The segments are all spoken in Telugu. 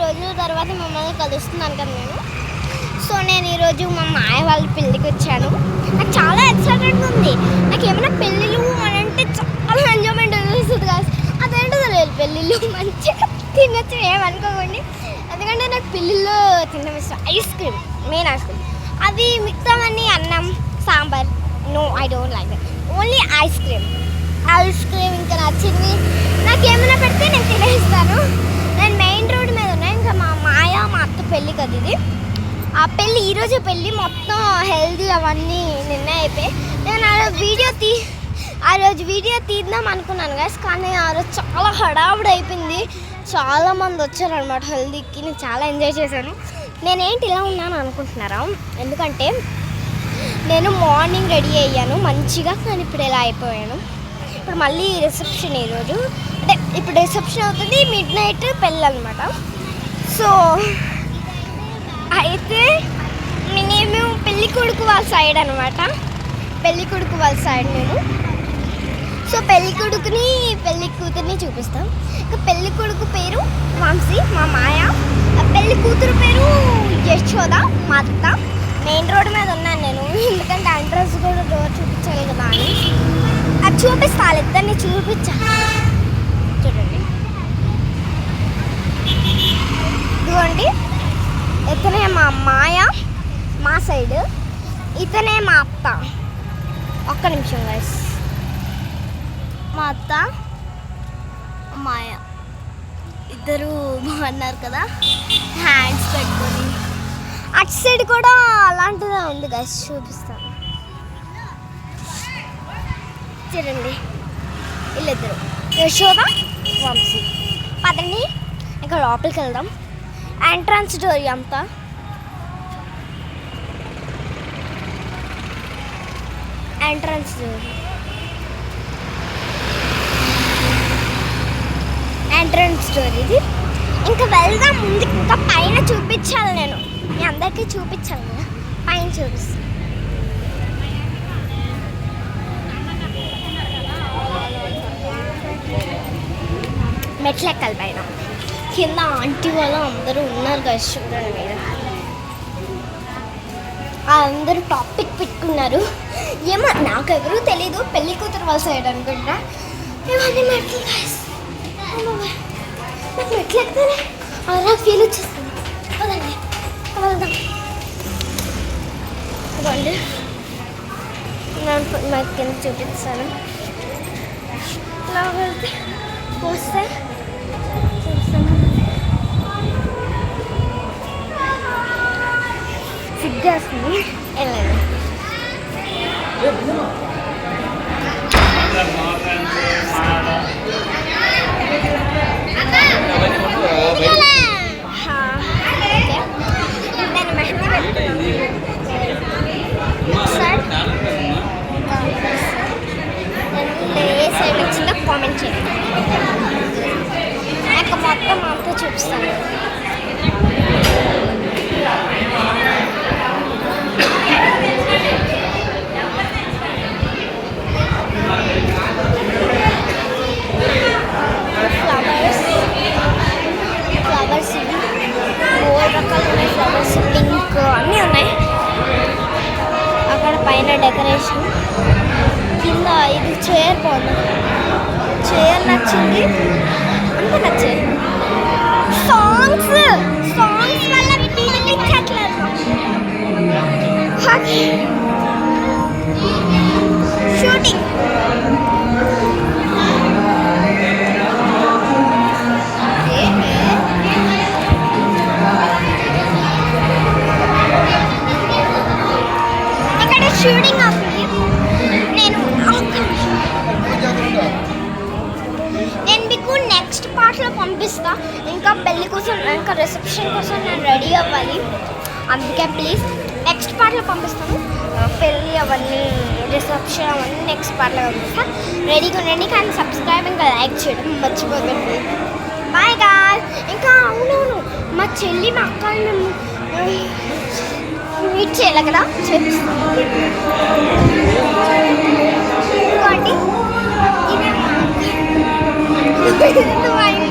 రోజుల తర్వాత మిమ్మల్ని కలుస్తున్నాను కదా నేను. సో నేను ఈరోజు మా మాయ వాళ్ళ పెళ్ళికి వచ్చాను. నాకు చాలా ఎక్సైటెడ్గా ఉంది. నాకు ఏమైనా పెళ్ళిళ్ళు అని అంటే చాలా ఎంజాయ్మెంట్ అనిపిస్తుంది కదా. అదేంటో తెలియదు, పెళ్ళిళ్ళు మంచిగా తినచ్చు ఏమనుకోకండి. ఎందుకంటే నాకు పెళ్ళిళ్ళు తినడం ఇష్టం. Ice cream, main ice cream. అది మిగతావన్నీ అన్నం sambar, no I don't like that. Only ice cream ఇంకా నచ్చింది. నాకు ఏమైనా పెడితే నేను తినేస్తాను. నేను మెయిన్ రోడ్ మీద ఉన్నాయి. ఇంకా మా మాయ మా అత్త పెళ్ళి కదా ఇది. ఆ పెళ్ళి ఈరోజే పెళ్ళి, మొత్తం హెల్దీ అవన్నీ నిన్నే అయిపోయి. నేను ఆ రోజు వీడియో తీద్దాం అనుకున్నాను గైస్, కానీ ఆ రోజు చాలా హడావుడి అయిపోయింది. చాలామంది వచ్చారనమాట హెల్దీకి. నేను చాలా ఎంజాయ్ చేశాను. నేనేంటి ఇలా ఉన్నాను అనుకుంటున్నారా? ఎందుకంటే నేను మార్నింగ్ రెడీ అయ్యాను మంచిగా, కానీ ఇప్పుడు ఇలా అయిపోయాను. ఇప్పుడు మళ్ళీ రిసెప్షన్ ఈరోజు, అంటే ఇప్పుడు రిసెప్షన్ అవుతుంది, మిడ్ నైట్ పెళ్ళి అనమాట. సో అయితే మేము పెళ్ళి కొడుకు వాళ్ళ సైడ్ అనమాట. పెళ్ళి కొడుకు వాళ్ళ సైడ్ మేము. సో పెళ్ళి కొడుకుని పెళ్ళి కూతురిని చూపిస్తాం. ఇంకా పెళ్ళి కొడుకు పేరు వంశీ మా మాయ, పెళ్ళి కూతురు పేరు యశోద మా అత్త. మెయిన్ రోడ్ మీద ఉన్నాను నేను, ఎందుకంటే అడ్రస్ కూడా డోర్ చూపించాలి కదా అని. అది చూపిస్తాను, ఇద్దరిని చూపించాను. చూడండి, ఇదిగోండి, ఇతనే మా మాయ మా సైడ్, ఇతనే మా అత్త. ఒక్క నిమిషం గైస్. మా అత్త మాయ ఇద్దరు బాగున్నారు కదా, హ్యాండ్స్ పెట్టుకొని. అటు సైడ్ కూడా అలాంటిదే ఉంది గైస్, చూపిస్తాను చూడండి. వీళ్ళిద్దరు యశోద వంశీ. పదండి ఇంకా లోపలికి వెళ్దాం. ఎంట్రన్స్ డోర్ అంతా ఎంట్రన్స్ డోర్ ఇది. ఇంకా వెళ్దాం ముందుకు. ఇంకా పైన చూపించాలి, నేను మీ అందరికీ చూపించాలి కదా, పైన చూపిస్తాను. మెట్లు ఎక్కాలి పైన. కింద ఆంటీ వాళ్ళు అందరూ ఉన్నారు కదా, చూడండి మీరు. అందరూ టాపిక్ పెట్టుకున్నారు. ఏమో నాకెవరూ తెలీదు, పెళ్ళి కూతురు వాళ్ళ సైడ్ అనుకుంటా. ఇవన్నీ మెట్లు నాకు మెట్లు ఎక్కితేనే అలా ఫీల్ వచ్చేస్తుంది. అదండి వెళ్దాం. ఇవ్వండి, నేను నాకు కింద చూపిస్తాను. ఇలా వెళ్తే వస్తే సిగ్గేస్తుంది. వెళ్ళండి. నేను మెహందీ పెట్టుకున్నాను. ఏ సైడ్ వచ్చిందో కామెంట్ చేయండి. నాకు మొత్తం అంతా చూపిస్తాను. ఫ్లవర్స్ ఇవి 4 రకాలు ఉన్నాయి. ఫ్లవర్స్ పింక్ అన్నీ ఉన్నాయి. అక్కడ పైన డెకరేషన్, కింద ఇది చైర్ బాగుంది. చైర్ నచ్చింది, అంత నచ్చింది. సాంగ్స్ వల్ల ఇచ్చట్లేదు. షూటింగ్ షూటింగ్ అవుతుంది. నేను మీకు నెక్స్ట్ పార్ట్లో పంపిస్తా. ఇంకా పెళ్ళి కోసం, ఇంకా రిసెప్షన్ కోసం నేను రెడీ అవ్వాలి. అందుకే ప్లీజ్ నెక్స్ట్ పార్ట్లో పంపిస్తాను. పెళ్ళి అవన్నీ, రిసెప్షన్ అవన్నీ నెక్స్ట్ పార్ట్లో పంపిస్తాను. రెడీగా ఉండండి. కానీ సబ్స్క్రైబ్ ఇంకా లైక్ చేయడం మర్చిపోకండి. Bye guys. ఇంకా అవునవును, మా చెల్లి మా అక్కని మేము మీట్ చేయాలి కదా, చేపిస్తాను. ఇంకోటి ఇదే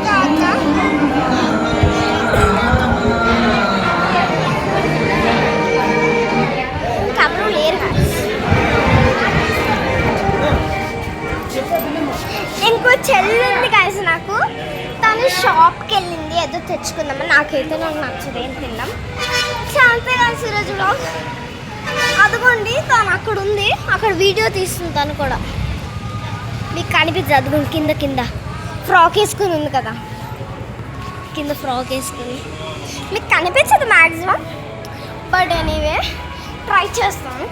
మా అక్క. షాప్కి వెళ్ళింది ఏదో తెచ్చుకుందామని. నాకైతే నాకు నచ్చదు ఏం తిన్నాం. అంతే కలిసి ఈరోజు వ్లాగ్. అదిగోండి తను అక్కడ ఉంది, అక్కడ వీడియో తీస్తుంది తను కూడా. మీకు కనిపించదు అదిగోండి కింద కింద ఫ్రాక్ వేసుకుని ఉంది కదా, కింద ఫ్రాక్ వేసుకుని మీకు కనిపించదు మ్యాక్సిమం. బట్ ఎనీవే ట్రై చేస్తాను.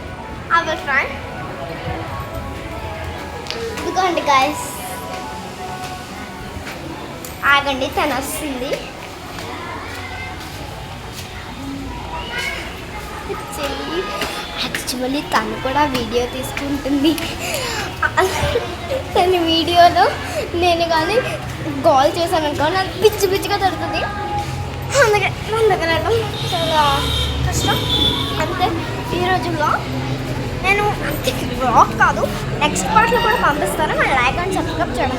I will try. ఇదిగోండి గాయస్, ఆగండి తను వస్తుంది. యాక్చువల్లీ తను కూడా వీడియో తీసుకుంటుంది. తన వీడియోలో నేను కానీ కాల్ చేశాను అనుకో నాకు పిచ్చి పిచ్చిగా దొరుకుతుంది. అందుకే మన దగ్గర చాలా కష్టం. అంతే ఈ రోజుల్లో నేను అంతే బ్లాగ్ కాదు, నెక్స్ట్ పార్ట్లో కూడా పంపిస్తాను. మన లైక్ అండ్ సబ్స్క్రైబ్ చేయడం.